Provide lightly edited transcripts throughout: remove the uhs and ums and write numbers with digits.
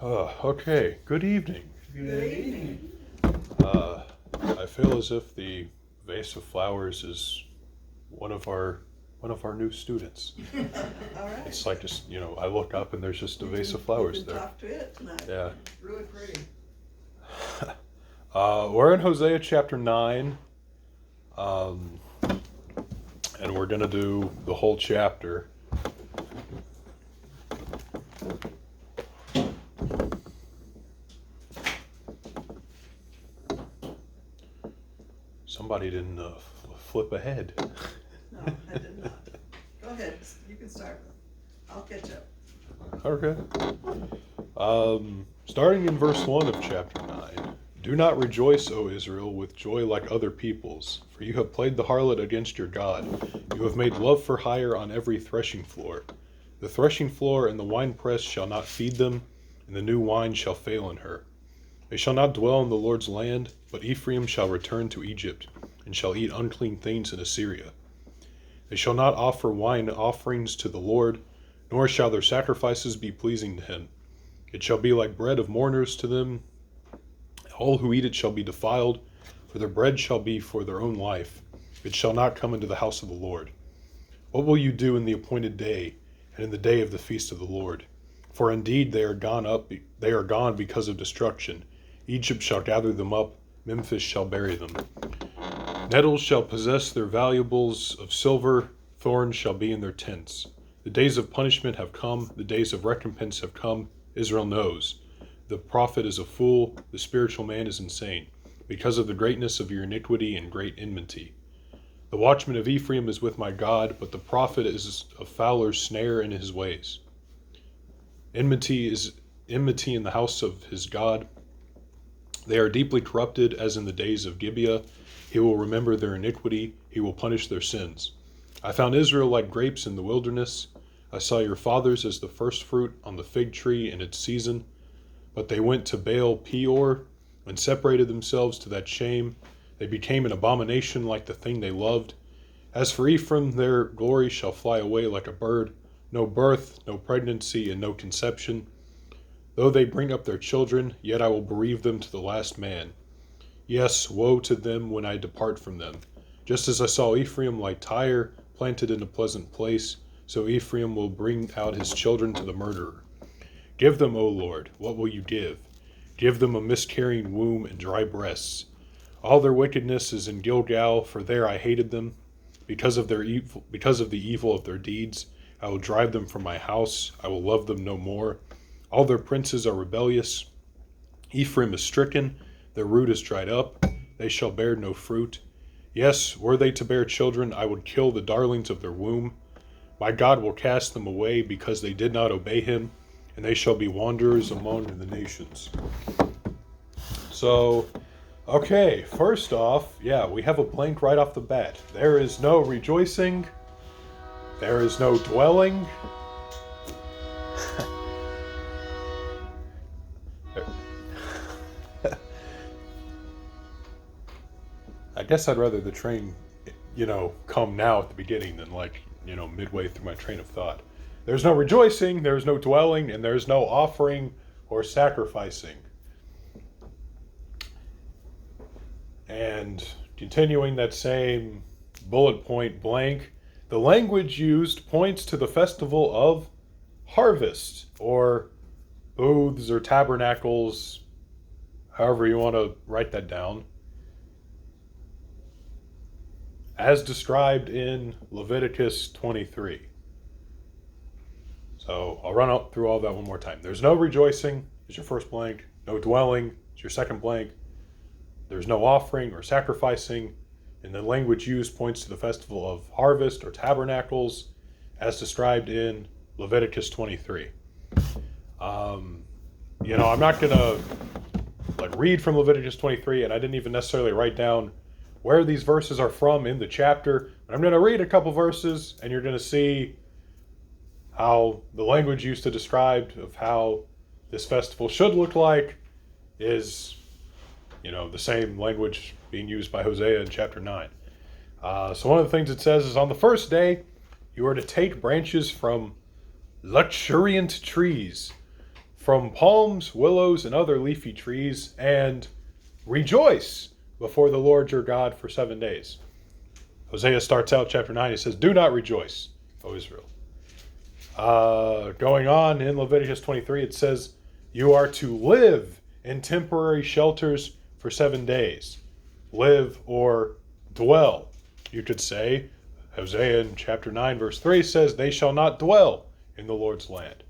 Okay, good evening. Good evening. I feel as if the vase of flowers is one of our new students. All right. It's like just, I look up and there's just a vase of flowers you can there. talk to it tonight. Yeah. It's really pretty. We're in Hosea chapter 9, and we're going to do the whole chapter. Somebody didn't flip ahead. No, I did not. Go ahead. You can start. I'll catch up. Okay. Starting in verse 1 of chapter 9. Do not rejoice, O Israel, with joy like other peoples, for you have played the harlot against your God. You have made love for hire on every threshing floor. The threshing floor and the winepress shall not feed them, and the new wine shall fail in her. They shall not dwell in the Lord's land, but Ephraim shall return to Egypt, and shall eat unclean things in Assyria. They shall not offer wine offerings to the Lord, nor shall their sacrifices be pleasing to him. It shall be like bread of mourners to them. All who eat it shall be defiled, for their bread shall be for their own life. It shall not come into the house of the Lord. What will you do in the appointed day, and in the day of the feast of the Lord? For indeed they are gone because of destruction. Egypt shall gather them up, Memphis shall bury them. Nettles shall possess their valuables of silver, thorns shall be in their tents. The days of punishment have come, the days of recompense have come, Israel knows. The prophet is a fool, the spiritual man is insane, because of the greatness of your iniquity and great enmity. The watchman of Ephraim is with my God, but the prophet is a fowler's snare in his ways. Enmity is enmity in the house of his God. They are deeply corrupted as in the days of Gibeah. He will remember their iniquity, he will punish their sins. I found Israel like grapes in the wilderness. I saw your fathers as the first fruit on the fig tree in its season. But they went to Baal Peor and separated themselves to that shame. They became an abomination like the thing they loved. As for Ephraim, their glory shall fly away like a bird. No birth, no pregnancy, and no conception. Though they bring up their children, yet I will bereave them to the last man. Yes, woe to them when I depart from them. Just as I saw Ephraim like Tyre, planted in a pleasant place, so Ephraim will bring out his children to the murderer. Give them, O Lord, what will you give? Give them a miscarrying womb and dry breasts. All their wickedness is in Gilgal, for there I hated them. Because of the evil of their deeds, I will drive them from my house. I will love them no more. All their princes are rebellious. Ephraim is stricken, their root is dried up. They shall bear no fruit. Yes, were they to bear children, I would kill the darlings of their womb. My God will cast them away because they did not obey him, and they shall be wanderers among the nations. So, okay, first off, we have a blank right off the bat. There is no rejoicing. There is no dwelling. I guess I'd rather the train, come now at the beginning than midway through my train of thought. There's no rejoicing, there's no dwelling, and there's no offering or sacrificing. And continuing that same bullet point blank, the language used points to the festival of harvest, or booths or tabernacles, however you want to write that down, as described in Leviticus 23. So I'll run up through all that one more time. There's no rejoicing is your first blank. No dwelling is your second blank. There's no offering or sacrificing. And the language used points to the festival of harvest or tabernacles as described in Leviticus 23. I'm not going to read from Leviticus 23, and I didn't even necessarily write down where these verses are from in the chapter. But I'm going to read a couple verses, and you're going to see how the language used to describe of how this festival should look like is, the same language being used by Hosea in chapter 9. So one of the things it says is, on the first day, you are to take branches from luxuriant trees, from palms, willows, and other leafy trees, and rejoice before the Lord your God for 7 days. Hosea starts out chapter 9, he says, do not rejoice, O Israel. Going on in Leviticus 23, it says, you are to live in temporary shelters for 7 days. Live or dwell, you could say. Hosea in chapter 9, verse 3 says, they shall not dwell in the Lord's land.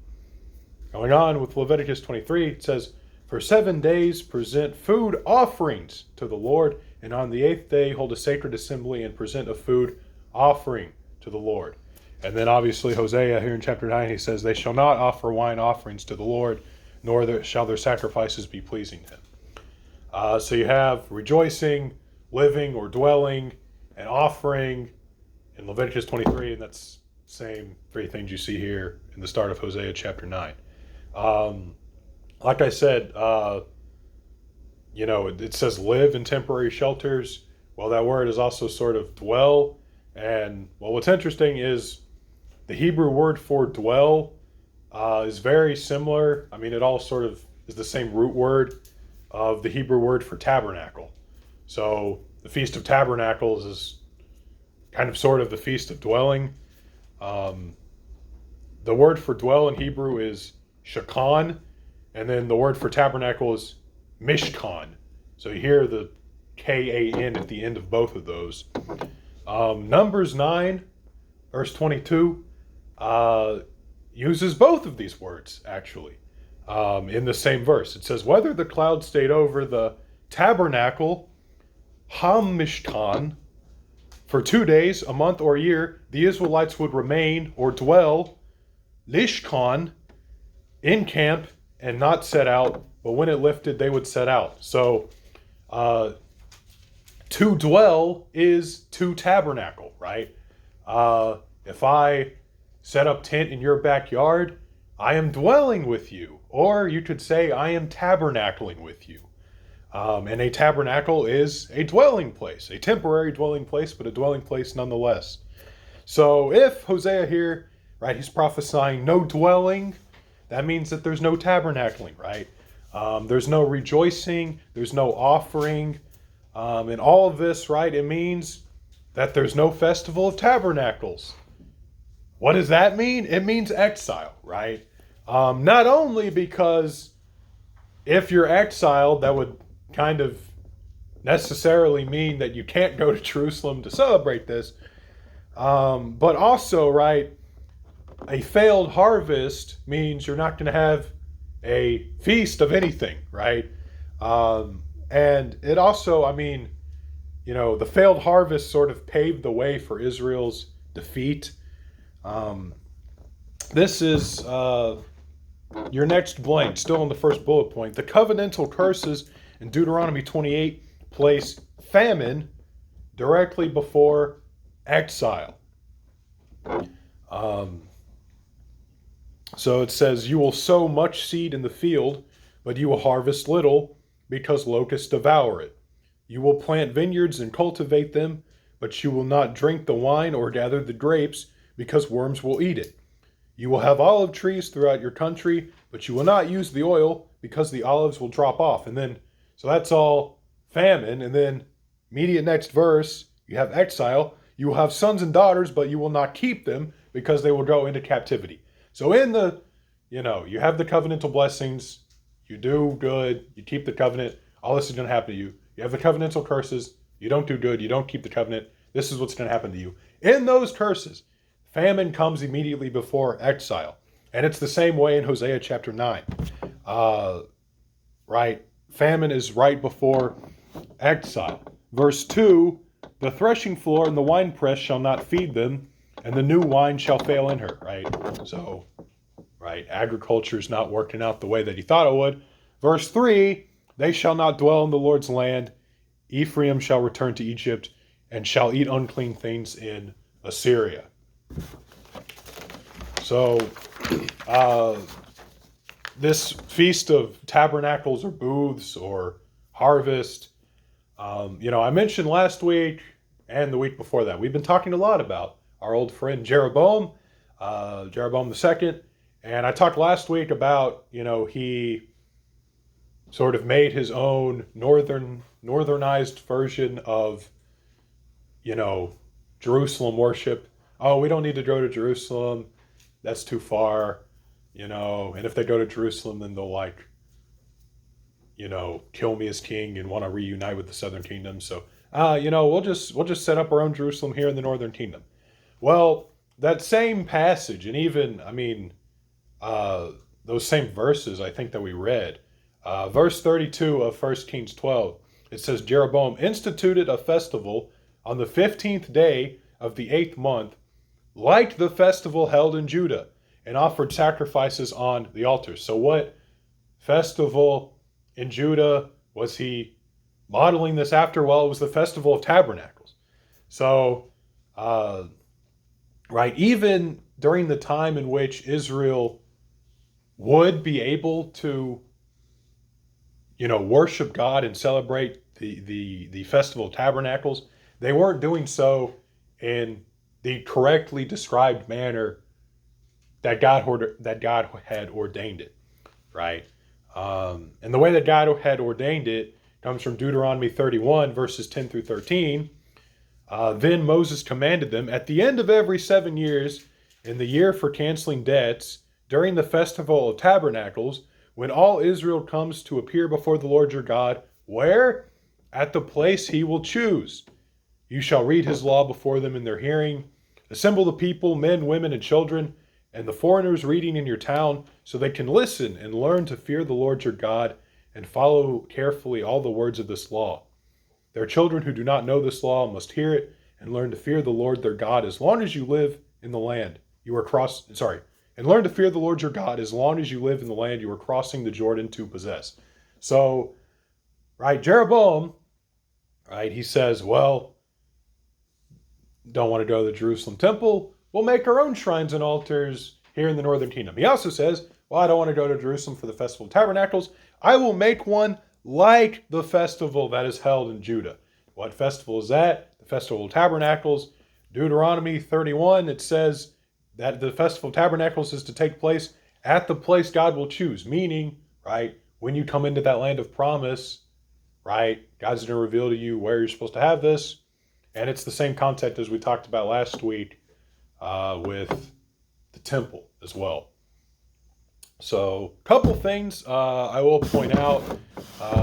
Going on with Leviticus 23, it says, for 7 days present food offerings to the Lord, and on the 8th day hold a sacred assembly and present a food offering to the Lord. And then obviously Hosea here in chapter 9, he says, they shall not offer wine offerings to the Lord, nor shall their sacrifices be pleasing to him. So you have rejoicing, living or dwelling, and offering in Leviticus 23, and that's the same 3 things you see here in the start of Hosea chapter 9. Like I said, it says live in temporary shelters. Well, that word is also sort of dwell. And well, what's interesting is the Hebrew word for dwell is very similar. I mean, it all sort of is the same root word of the Hebrew word for tabernacle. So the Feast of Tabernacles is kind of sort of the Feast of Dwelling. The word for dwell in Hebrew is shakan, and then the word for tabernacle is mishkan. So you hear the K-A-N at the end of both of those. Numbers 9, verse 22, uses both of these words, actually, in the same verse. It says, whether the cloud stayed over the tabernacle, Mishkan, for 2 days, a month, or a year, the Israelites would remain or dwell, Lishkan, in camp, and not set out, but when it lifted, they would set out. So, to dwell is to tabernacle, right? If I set up tent in your backyard, I am dwelling with you. Or you could say, I am tabernacling with you. And a tabernacle is a dwelling place, a temporary dwelling place, but a dwelling place nonetheless. So if Hosea here, right, he's prophesying no dwelling, that means that there's no tabernacling, right? There's no rejoicing, there's no offering. And all of this, right, it means that there's no festival of tabernacles. What does that mean? It means exile, right? Not only because if you're exiled, that would kind of necessarily mean that you can't go to Jerusalem to celebrate this, but also, right, a failed harvest means you're not going to have a feast of anything, right? And it also, I mean, the failed harvest sort of paved the way for Israel's defeat. This is your next blank, still in the first bullet point. The covenantal curses in Deuteronomy 28 place famine directly before exile. So it says, you will sow much seed in the field, but you will harvest little because locusts devour it. You will plant vineyards and cultivate them, but you will not drink the wine or gather the grapes because worms will eat it. You will have olive trees throughout your country, but you will not use the oil because the olives will drop off. And then, so that's all famine. And then immediate next verse, you have exile. You will have sons and daughters, but you will not keep them because they will go into captivity. So in the, you have the covenantal blessings, you do good, you keep the covenant, all this is going to happen to you. You have the covenantal curses, you don't do good, you don't keep the covenant, this is what's going to happen to you. In those curses, famine comes immediately before exile. And it's the same way in Hosea chapter 9. Right? Famine is right before exile. Verse 2, the threshing floor and the winepress shall not feed them, and the new wine shall fail in her, right? So, right, agriculture is not working out the way that he thought it would. Verse 3, they shall not dwell in the Lord's land. Ephraim shall return to Egypt and shall eat unclean things in Assyria. So, this Feast of Tabernacles or Booths or Harvest, I mentioned last week and the week before that, we've been talking a lot about our old friend Jeroboam, Jeroboam II, And I talked last week about, he sort of made his own northernized version of, you know, Jerusalem worship. Oh, we don't need to go to Jerusalem. That's too far, And if they go to Jerusalem, then they'll kill me as king and want to reunite with the southern kingdom. So, we'll just set up our own Jerusalem here in the northern kingdom. Well, that same passage, and even, uh, those same verses, I think that we read, verse 32 of 1 Kings 12, it says, Jeroboam instituted a festival on the 15th day of the 8th month, like the festival held in Judah, and offered sacrifices on the altars. So what festival in Judah was he modeling this after? Well, it was the Festival of Tabernacles. So, right, even during the time in which Israel would be able to, worship God and celebrate the Festival of Tabernacles, they weren't doing so in the correctly described manner that God had ordained it, right? And the way that God had ordained it comes from Deuteronomy 31, verses 10 through 13. Then Moses commanded them, at the end of every 7 years, in the year for canceling debts, during the festival of tabernacles, when all Israel comes to appear before the Lord your God, where? At the place he will choose. You shall read his law before them in their hearing. Assemble the people, men, women, and children, and the foreigners reading in your town, so they can listen and learn to fear the Lord your God and follow carefully all the words of this law. Their children who do not know this law must hear it and learn to fear the Lord their God as long as you live in the land and learn to fear the Lord your God as long as you live in the land you are crossing the Jordan to possess. So, right, Jeroboam, right, he says, well, don't want to go to the Jerusalem temple, we'll make our own shrines and altars here in the northern kingdom. He also says, well, I don't want to go to Jerusalem for the Festival of Tabernacles. I will make one like the festival that is held in Judah. What festival is that? The Festival of Tabernacles. Deuteronomy 31, it says that the Festival of Tabernacles is to take place at the place God will choose. Meaning, right, when you come into that land of promise, right, God's going to reveal to you where you're supposed to have this. And it's the same concept as we talked about last week with the temple as well. So, a couple things I will point out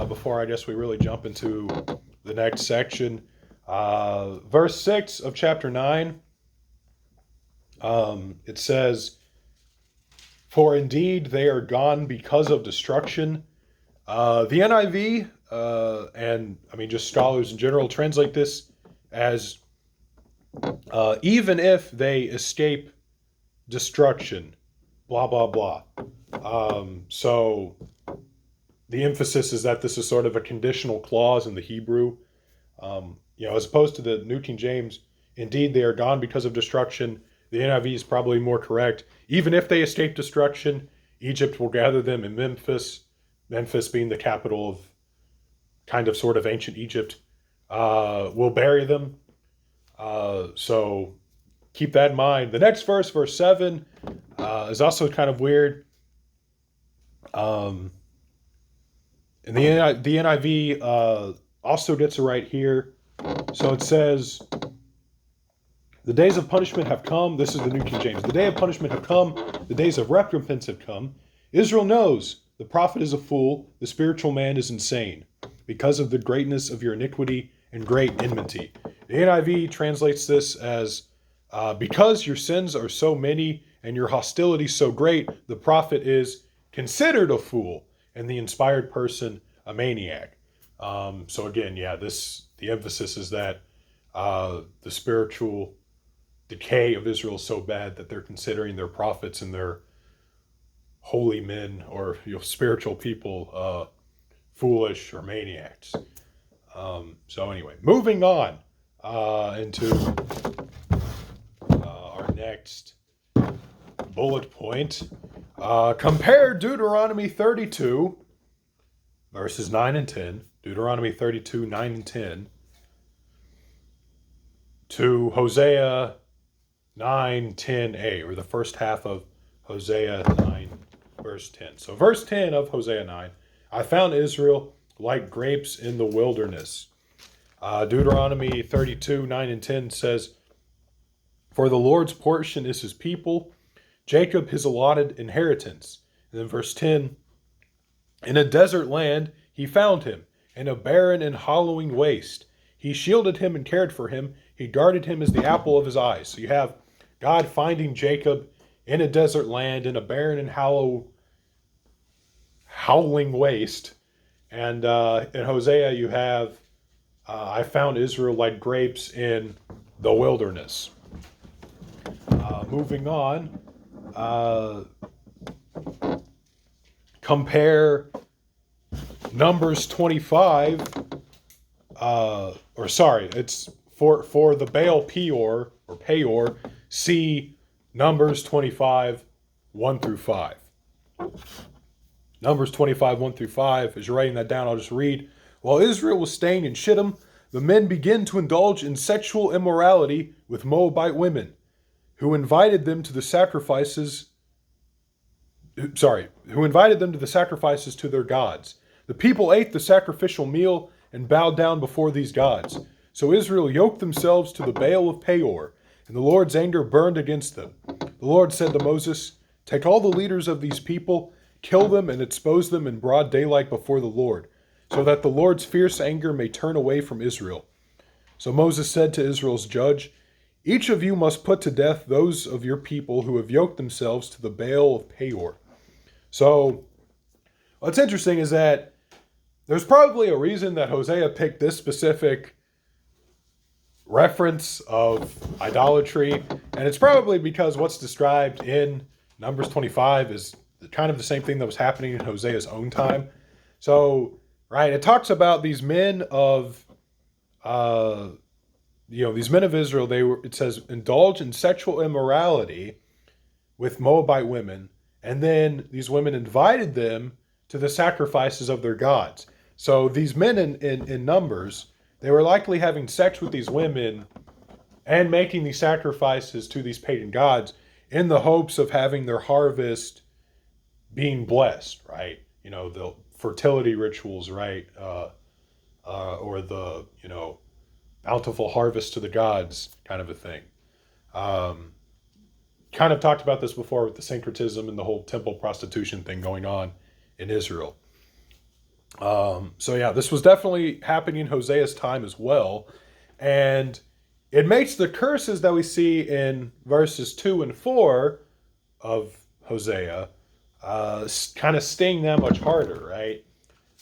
before I guess we really jump into the next section. Verse 6 of chapter 9, it says, for indeed they are gone because of destruction. The NIV, and just scholars in general, translate this as even if they escape destruction, blah, blah, blah. So the emphasis is that this is sort of a conditional clause in the Hebrew. As opposed to the New King James, indeed they are gone because of destruction. The NIV is probably more correct. Even if they escape destruction, Egypt will gather them in Memphis, Memphis being the capital of kind of sort of ancient Egypt, will bury them. So keep that in mind. The next verse, verse 7, is also kind of weird. And the NIV also gets it right here. So it says, the days of punishment have come. This is the New King James. The day of punishment have come. The days of recompense have come. Israel knows the prophet is a fool. The spiritual man is insane because of the greatness of your iniquity and great enmity. The NIV translates this as, because your sins are so many and your hostility so great, the prophet is considered a fool and the inspired person a maniac. So again, the emphasis is that the spiritual decay of Israel is so bad that they're considering their prophets and their holy men or spiritual people foolish or maniacs. So anyway, moving on into our next bullet point. Compare Deuteronomy 32, verses 9 and 10, Deuteronomy 32, 9 and 10, to Hosea 9, 10a, or the first half of Hosea 9, verse 10. So verse 10 of Hosea 9, I found Israel like grapes in the wilderness. Deuteronomy 32, 9 and 10 says, for the Lord's portion is his people, Jacob his allotted inheritance. And then verse 10, in a desert land he found him, in a barren and hollowing waste. He shielded him and cared for him. He guarded him as the apple of his eyes. So you have God finding Jacob in a desert land, in a barren and howling waste. And in Hosea you have, I found Israel like grapes in the wilderness. Moving on, compare Numbers 25, it's for the Baal Peor, or Peor, see Numbers 25, 1 through 5. Numbers 25, 1 through 5, as you're writing that down, I'll just read. While Israel was staying in Shittim, the men began to indulge in sexual immorality with Moabite women, who invited them to the sacrifices to their gods. The people ate the sacrificial meal and bowed down before these gods. So Israel yoked themselves to the Baal of Peor, and the Lord's anger burned against them. The Lord said to Moses, take all the leaders of these people, kill them, and expose them in broad daylight before the Lord, so that the Lord's fierce anger may turn away from Israel. So Moses said to Israel's judge, each of you must put to death those of your people who have yoked themselves to the Baal of Peor. So what's interesting is that there's probably a reason that Hosea picked this specific reference of idolatry, and it's probably because what's described in Numbers 25 is kind of the same thing that was happening in Hosea's own time. So, right, it talks about these men of these men of Israel, it says, indulge in sexual immorality with Moabite women, and then these women invited them to the sacrifices of their gods. So these men in Numbers, they were likely having sex with these women and making these sacrifices to these pagan gods in the hopes of having their harvest being blessed, right? The fertility rituals, right? Or the, bountiful harvest to the gods kind of a thing. Kind of talked about this before with the syncretism and the whole temple prostitution thing going on in Israel. This was definitely happening in Hosea's time as well. And it makes the curses that we see in verses 2 and 4 of Hosea kind of sting that much harder, right?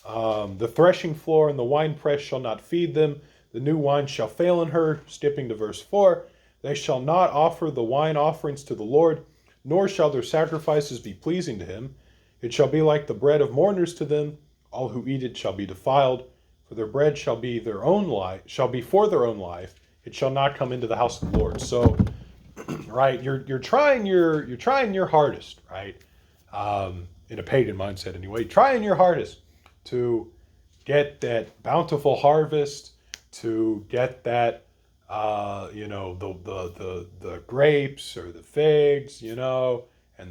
The threshing floor and the winepress shall not feed them. The new wine shall fail in her. Skipping to verse 4. They shall not offer the wine offerings to the Lord, nor shall their sacrifices be pleasing to him. It shall be like the bread of mourners to them. All who eat it shall be defiled, for their bread shall be for their own life. It shall not come into the house of the Lord. So, right, you're trying your hardest, right? In a pagan mindset, anyway, trying your hardest to get that bountiful harvest, to get that the grapes or the figs, and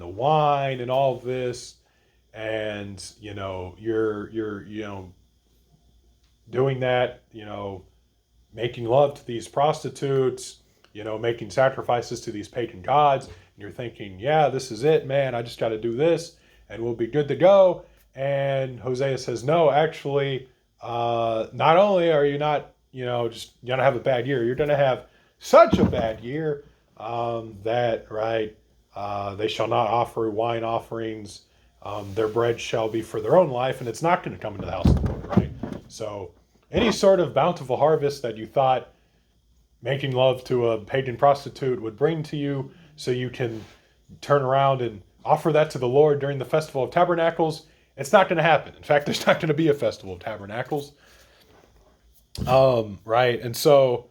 the wine and all this, and you're doing that, making love to these prostitutes, making sacrifices to these pagan gods, and you're thinking, yeah, this is it, man, I just got to do this and we'll be good to go. And Hosea says, no, actually, not only are you not just you're gonna have a bad year, you're gonna have such a bad year that they shall not offer wine offerings. Their bread shall be for their own life, and it's not going to come into the house of the Lord, right? So any sort of bountiful harvest that you thought making love to a pagan prostitute would bring to you, so you can turn around and offer that to the Lord during the Festival of Tabernacles, it's not going to happen. In fact, there's not going to be a Festival of Tabernacles. And so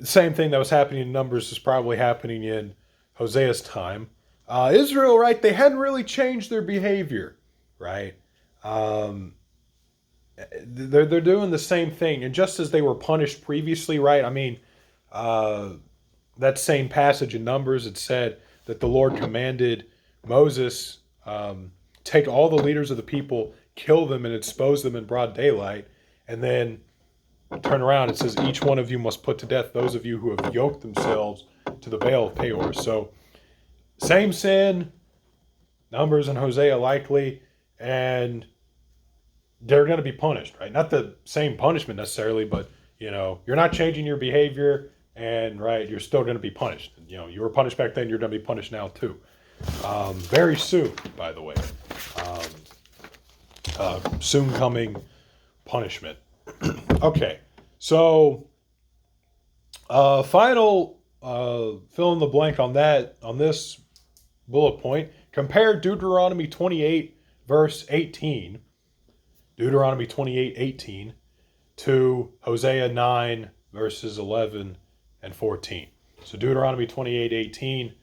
same thing that was happening in Numbers is probably happening in Hosea's time. Israel, right, they hadn't really changed their behavior, right? They're doing the same thing, and just as they were punished previously, right? I mean, that same passage in Numbers, it said that the Lord commanded Moses take all the leaders of the people, kill them, and expose them in broad daylight, and then turn around. It says, each one of you must put to death those of you who have yoked themselves to the Baal of Peor. So, same sin, Numbers and Hosea likely, and they're going to be punished, right? Not the same punishment necessarily, but, you're not changing your behavior, and, right, you're still going to be punished. You were punished back then, you're going to be punished now too. Very soon, by the way. Soon coming punishment. Okay, so final fill in the blank on this bullet point. Compare Deuteronomy 28 verse 18, Deuteronomy 28:18, to Hosea 9 verses 11 and 14. So Deuteronomy 28:18,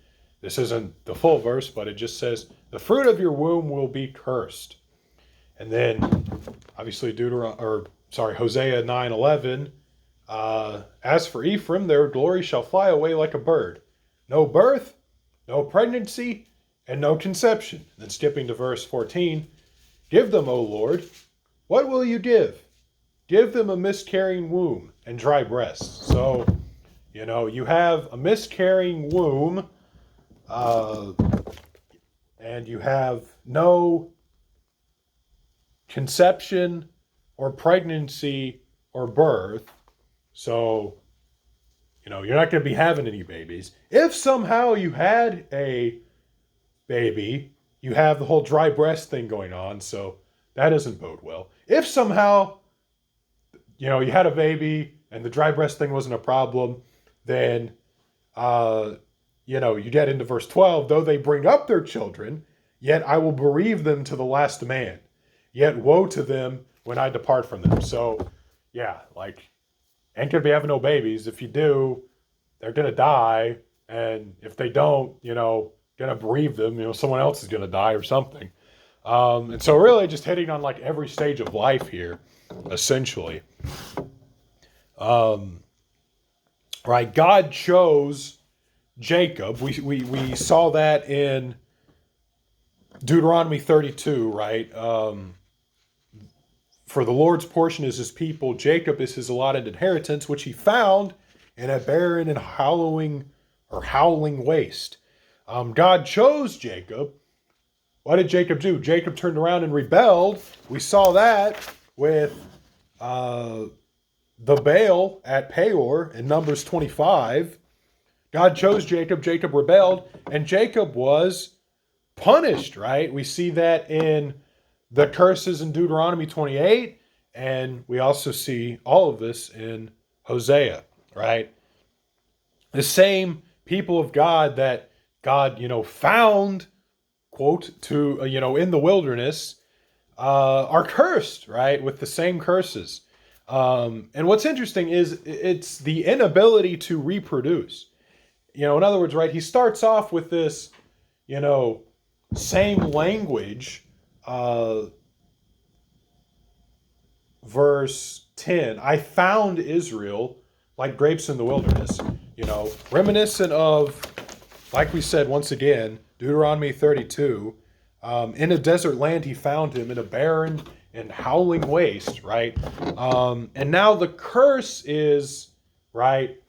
this isn't the full verse, but it just says, the fruit of your womb will be cursed. And then obviously Hosea 9:11, as for Ephraim, their glory shall fly away like a bird. No birth, no pregnancy, and no conception. Then skipping to verse 14, give them, O Lord, what will you give? Give them a miscarrying womb and dry breasts. So, you have a miscarrying womb, and you have no conception or pregnancy or birth. So, you're not going to be having any babies. If somehow you had a baby, you have the whole dry breast thing going on, so that doesn't bode well. If somehow, you had a baby and the dry breast thing wasn't a problem, then, you get into verse 12, though they bring up their children, yet I will bereave them to the last man. Yet woe to them when I depart from them. So, yeah, ain't gonna be having no babies. If you do, they're gonna die. And if they don't, gonna bereave them, someone else is gonna die or something. And so really just hitting on every stage of life here, essentially. Right, God chose Jacob. We saw that in Deuteronomy 32, right? For the Lord's portion is his people, Jacob is his allotted inheritance, which he found in a barren and howling waste. God chose Jacob. What did Jacob do? Jacob turned around and rebelled. We saw that with the Baal at Peor in Numbers 25. God chose Jacob. Jacob rebelled, and Jacob was punished, right? We see that in the curses in Deuteronomy 28, and we also see all of this in Hosea, right? The same people of God that God, found, quote, to, in the wilderness, are cursed, right? With the same curses. And what's interesting is it's the inability to reproduce. In other words, right, he starts off with this, same language, verse 10, I found Israel like grapes in the wilderness, reminiscent of, like we said once again, Deuteronomy 32, in a desert land he found him, in a barren and howling waste, right? And now the curse is, right,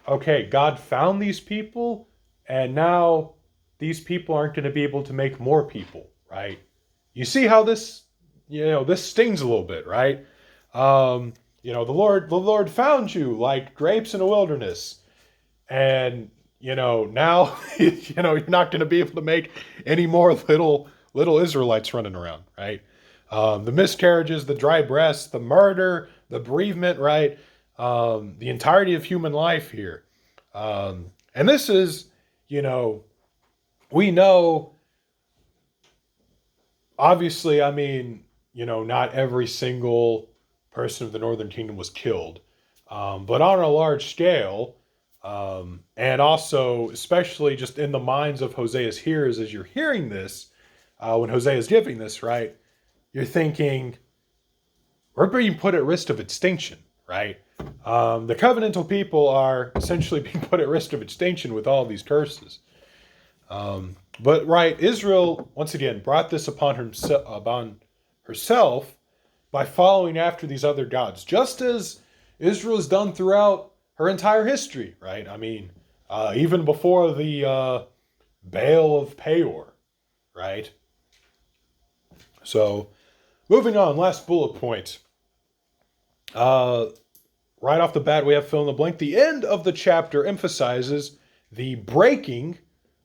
okay, God found these people, and now these people aren't going to be able to make more people, right? You see how this, this stings a little bit, right? The Lord found you like grapes in a wilderness, and now you're not going to be able to make any more little Israelites running around, right? The miscarriages, the dry breasts, the murder, the bereavement, right? The entirety of human life here, and this is, we know. Obviously, I mean, not every single person of the Northern Kingdom was killed, but on a large scale, and also, especially just in the minds of Hosea's hearers, as you're hearing this, when Hosea is giving this, right, you're thinking, we're being put at risk of extinction, right? The covenantal people are essentially being put at risk of extinction with all of these curses. But right, Israel once again brought this upon herself by following after these other gods, just as Israel has done throughout her entire history. Right? I mean, even before the Baal of Peor. Right? So, moving on, last bullet point. Right off the bat, we have fill in the blank. The end of the chapter emphasizes the breaking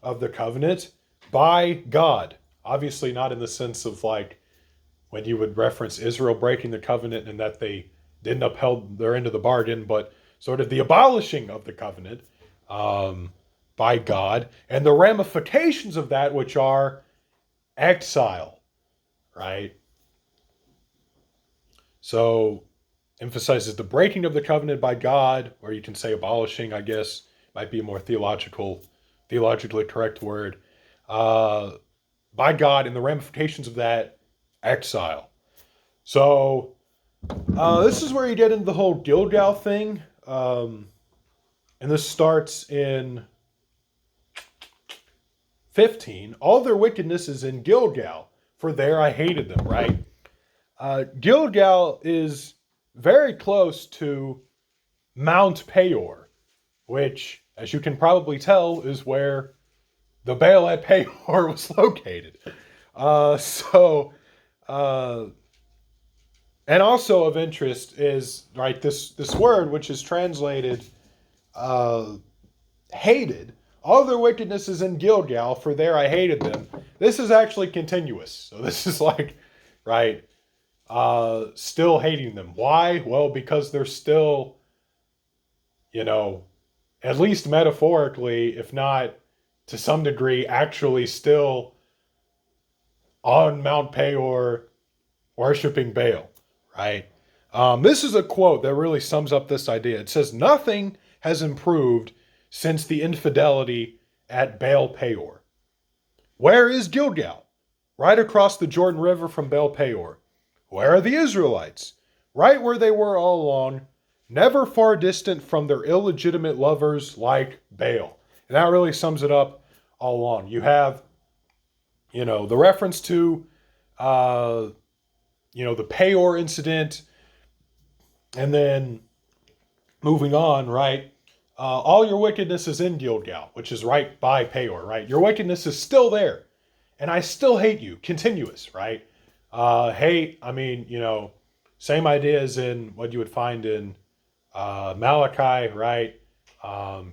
of the covenant by God. Obviously, not in the sense of like when you would reference Israel breaking the covenant and that they didn't uphold their end of the bargain, but sort of the abolishing of the covenant by God and the ramifications of that, which are exile, right? So emphasizes the breaking of the covenant by God, or you can say abolishing, I guess, might be a more theologically correct word, by God and the ramifications of that exile. So this is where you get into the whole Gilgal thing, and this starts in 15. All their wickedness is in Gilgal, for there I hated them, right? Gilgal is very close to Mount Peor, which, as you can probably tell, is where the Baal at Peor was located. And also of interest is right this word, which is translated hated. All their wickedness is in Gilgal, for there I hated them. This is actually continuous. So this is like, right, still hating them. Why? Well, because they're still, at least metaphorically, if not to some degree, actually still on Mount Peor worshiping Baal, right? This is a quote that really sums up this idea. It says, "Nothing has improved since the infidelity at Baal Peor. Where is Gilgal? Right across the Jordan River from Baal Peor. Where are the Israelites? Right where they were all along, never far distant from their illegitimate lovers like Baal." And that really sums it up all along. You have, the reference to, the Peor incident, and then moving on, right? All your wickedness is in Gilgal, which is right by Peor, right? Your wickedness is still there, and I still hate you. Continuous, right? Hate, I mean, same idea as in what you would find in Malachi, right?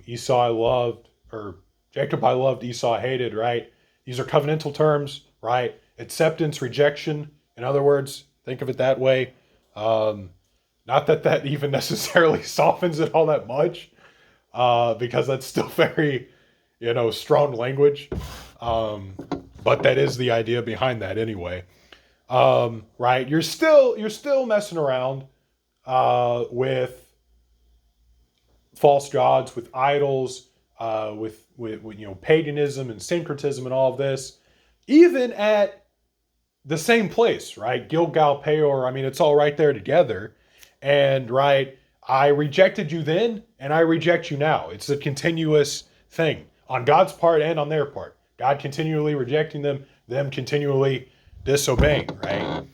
Esau I loved, or Jacob I loved, Esau I hated, right? These are covenantal terms, right? Acceptance, rejection. In other words, think of it that way. Not that even necessarily softens it all that much, because that's still very, strong language. But that is the idea behind that anyway. Right? You're still messing around with false gods, with idols, with paganism and syncretism and all of this, even at the same place, right? Gilgal, Peor. I mean, it's all right there together. And right, I rejected you then, and I reject you now. It's a continuous thing on God's part and on their part. God continually rejecting them continually disobeying, right?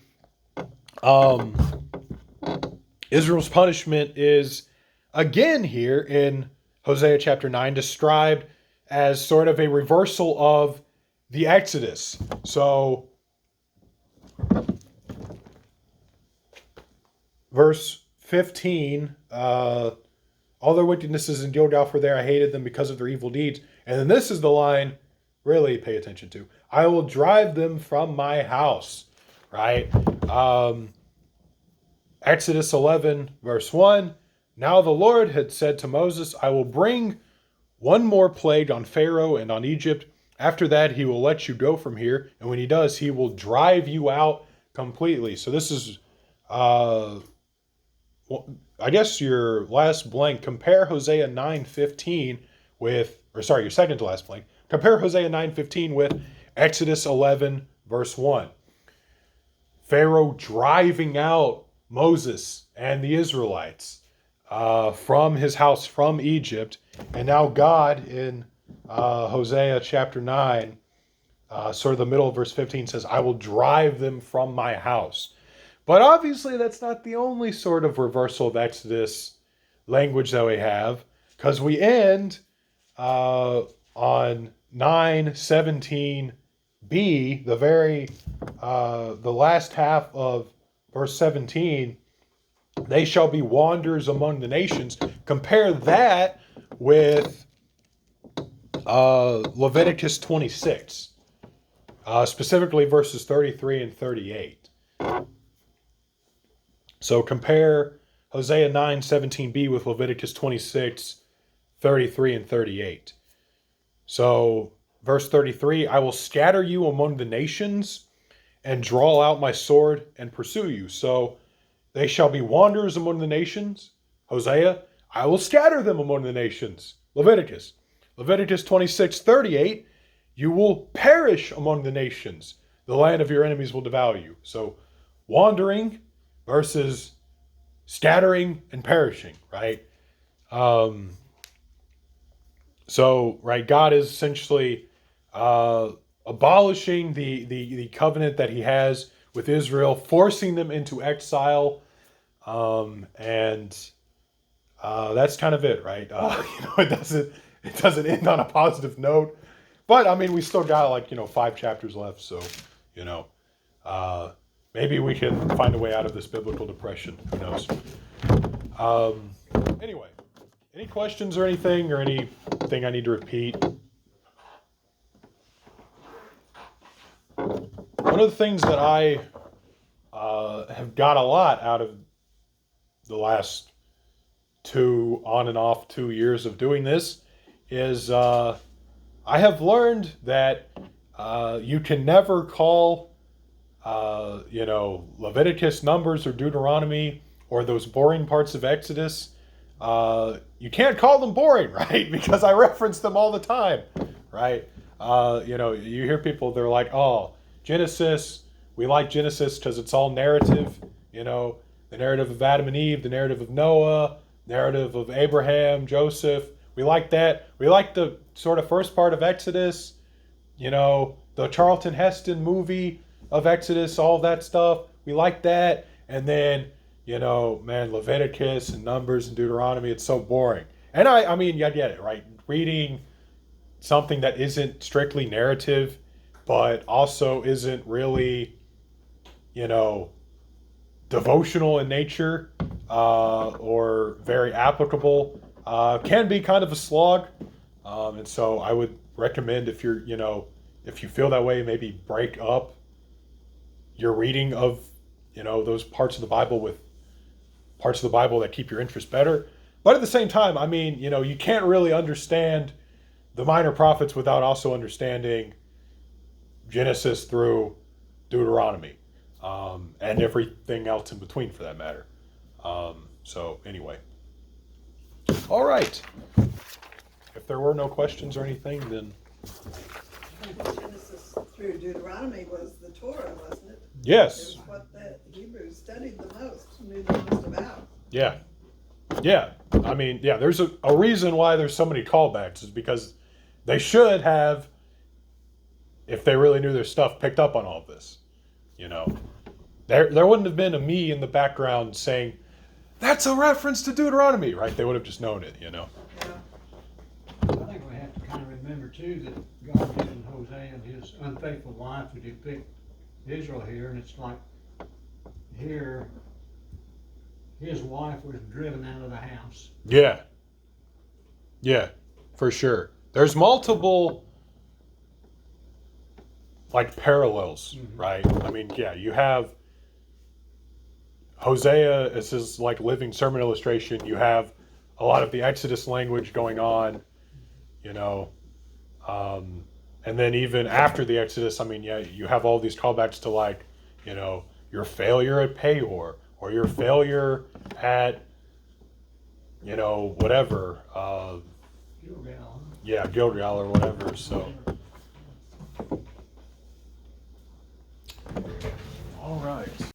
Israel's punishment is again here in Hosea chapter 9 described as sort of a reversal of the Exodus. So, verse 15, all their wickednesses in Gilgal, for there I hated them because of their evil deeds. And then this is the line, really pay attention to. I will drive them from my house, right? Exodus 11, verse 1. Now the Lord had said to Moses, I will bring one more plague on Pharaoh and on Egypt. After that, he will let you go from here. And when he does, he will drive you out completely. So this is, I guess your last blank. Compare Hosea 9:15 with, your second to last blank. Compare Hosea 9:15 with Exodus 11, verse 1. Pharaoh driving out Moses and the Israelites from his house, from Egypt. And now God in Hosea chapter 9 sort of the middle of verse 15 says, I will drive them from my house. But obviously that's not the only sort of reversal of Exodus language that we have, because we end on 9:17b, the last half of verse 17. They shall be wanderers among the nations. Compare that with Leviticus 26, specifically verses 33 and 38. So compare Hosea 9:17b with Leviticus 26, 33 and 38. So verse 33, I will scatter you among the nations and draw out my sword and pursue you. So they shall be wanderers among the nations. Hosea, I will scatter them among the nations. Leviticus 26:38, you will perish among the nations. The land of your enemies will devour you. So wandering versus scattering and perishing, right? So, right, God is essentially abolishing the covenant that he has with Israel, forcing them into exile, and that's kind of it, right? It doesn't end on a positive note, but I mean we still got 5 chapters left, so maybe we can find a way out of this biblical depression. Who knows? Anyway, any questions or anything, or anything I need to repeat? One of the things that I have got a lot out of the last 2 years of doing this is I have learned that you can never call Leviticus, Numbers, or Deuteronomy, or those boring parts of Exodus. You can't call them boring, right? Because I reference them all the time, right? You hear people, they're like, oh, Genesis, we like Genesis because it's all narrative, the narrative of Adam and Eve, the narrative of Noah, narrative of Abraham, Joseph. We like that. We like the sort of first part of Exodus, the Charlton Heston movie of Exodus, all that stuff. We like that. And then, Leviticus and Numbers and Deuteronomy, it's so boring. And I mean, I get it, right? Reading something that isn't strictly narrative, but also isn't really, devotional in nature, or very applicable, can be kind of a slog. And so I would recommend, if you're, if you feel that way, maybe break up your reading of, those parts of the Bible with parts of the Bible that keep your interest better. But at the same time, I mean, you can't really understand the minor prophets without also understanding Genesis through Deuteronomy, and everything else in between, for that matter. So anyway, all right. If there were no questions or anything, then Genesis through Deuteronomy was the Torah, wasn't it? yes. It was what the Hebrews studied the most, knew the most about. Yeah. I mean, yeah, there's a reason why there's so many callbacks, is because they should have, if they really knew their stuff, picked up on all of this. There wouldn't have been a me in the background saying, that's a reference to Deuteronomy, right? They would have just known it, Yeah. I think we have to kind of remember too that God using Hosea and his unfaithful wife to depict Israel here, and it's like here his wife was driven out of the house. Yeah, for sure. There's multiple parallels, right? I mean, yeah, you have Hosea as his living sermon illustration. You have a lot of the Exodus language going on, and then even after the Exodus, I mean, yeah, you have all these callbacks to your failure at Peor, or your failure at, whatever. Gilgal. Yeah, Gilgal or whatever. So, all right.